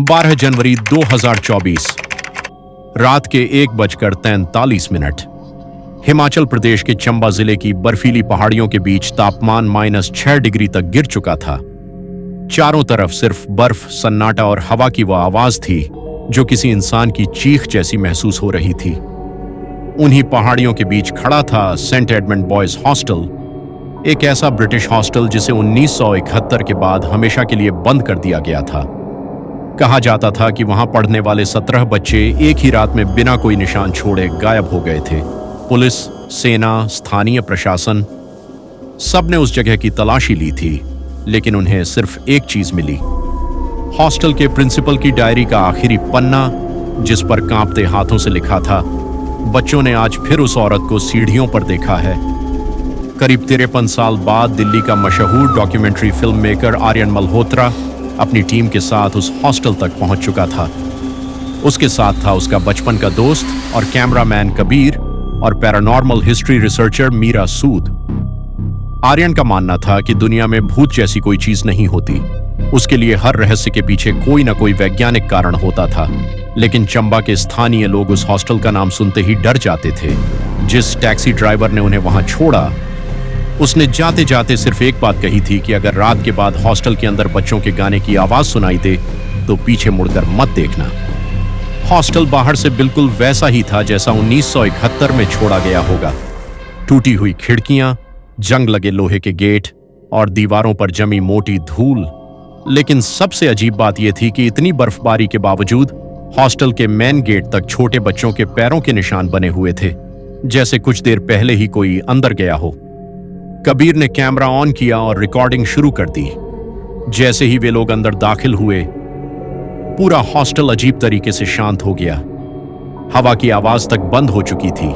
12 जनवरी 2024 रात के 1:43 हिमाचल प्रदेश के चंबा जिले की बर्फीली पहाड़ियों के बीच तापमान -6 डिग्री तक गिर चुका था। चारों तरफ सिर्फ बर्फ, सन्नाटा और हवा की वह आवाज थी जो किसी इंसान की चीख जैसी महसूस हो रही थी। उन्हीं पहाड़ियों के बीच खड़ा था सेंट एडमंड बॉयज हॉस्टल, एक ऐसा ब्रिटिश हॉस्टल जिसे 1971 के बाद हमेशा के लिए बंद कर दिया गया था। कहा जाता था कि वहां पढ़ने वाले 17 बच्चे एक ही रात में बिना कोई निशान छोड़े गायब हो गए थे। पुलिस, सेना, स्थानीय प्रशासन सबने उस जगह की तलाशी ली थी, लेकिन उन्हें सिर्फ एक चीज मिली, हॉस्टल के प्रिंसिपल की डायरी का आखिरी पन्ना, जिस पर कांपते हाथों से लिखा था, बच्चों ने आज फिर उस औरत को सीढ़ियों पर देखा है। करीब 53 साल बाद दिल्ली का मशहूर documentary film maker Aryan Malhotra अपनी टीम के साथ उस हॉस्टल तक पहुंच चुका था। उसके साथ था उसका बचपन का दोस्त और कैमरामैन कबीर और पैरानॉर्मल हिस्ट्री रिसर्चर मीरा सूद। आर्यन का मानना था कि दुनिया में भूत जैसी कोई चीज नहीं होती। उसके लिए हर रहस्य के पीछे कोई ना कोई वैज्ञानिक कारण होता था। लेकिन चंबा के स्थानीय लोग उस हॉस्टल का नाम सुनते ही डर जाते थे। जिस टैक्सी ड्राइवर ने उन्हें वहां छोड़ा, उसने जाते जाते सिर्फ एक बात कही थी कि अगर रात के बाद हॉस्टल के अंदर बच्चों के गाने की आवाज सुनाई दे तो पीछे मुड़कर मत देखना। हॉस्टल बाहर से बिल्कुल वैसा ही था जैसा 1971 में छोड़ा गया होगा। टूटी हुई खिड़कियां, जंग लगे लोहे के गेट और दीवारों पर जमी मोटी धूल। लेकिन सबसे अजीब बात यह थी कि इतनी बर्फबारी के बावजूद हॉस्टल के मेन गेट तक छोटे बच्चों के पैरों के निशान बने हुए थे, जैसे कुछ देर पहले ही कोई अंदर गया हो। कबीर ने कैमरा ऑन किया और रिकॉर्डिंग शुरू कर दी। जैसे ही वे लोग अंदर दाखिल हुए, पूरा हॉस्टल अजीब तरीके से शांत हो गया। हवा की आवाज तक बंद हो चुकी थी।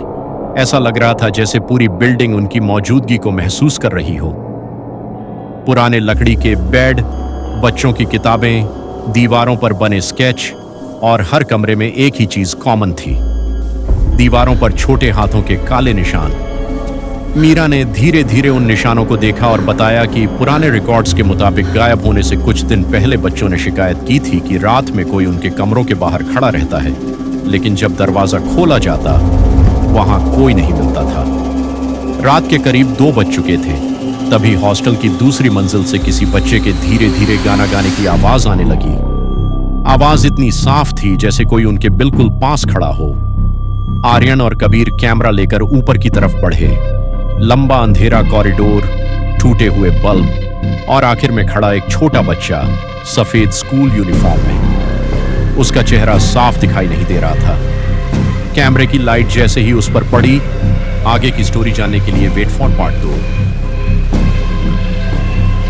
ऐसा लग रहा था जैसे पूरी बिल्डिंग उनकी मौजूदगी को महसूस कर रही हो। पुराने लकड़ी के बेड, बच्चों की किताबें, दीवारों पर बने स्केच और हर कमरे में एक ही चीज कॉमन थी, दीवारों पर छोटे हाथों के काले निशान। मीरा ने धीरे धीरे उन निशानों को देखा और बताया कि पुराने रिकॉर्ड्स के मुताबिक गायब होने से कुछ दिन पहले बच्चों ने शिकायत की थी कि रात में कोई उनके कमरों के बाहर खड़ा रहता है, लेकिन जब दरवाजा खोला जाता वहां कोई नहीं मिलता था। रात के करीब 2 बज चुके थे, तभी हॉस्टल की दूसरी मंजिल से किसी बच्चे के धीरे धीरे गाना गाने की आवाज आने लगी। आवाज इतनी साफ थी जैसे कोई उनके बिल्कुल पास खड़ा हो। आर्यन और कबीर कैमरा लेकर ऊपर की तरफ बढ़े। लंबा अंधेरा कॉरिडोर, टूटे हुए बल्ब और आखिर में खड़ा एक छोटा बच्चा सफेद स्कूल यूनिफॉर्म में। उसका चेहरा साफ दिखाई नहीं दे रहा था। कैमरे की लाइट जैसे ही उस पर पड़ी, आगे की स्टोरी जानने के लिए वेट फॉर पार्ट 2।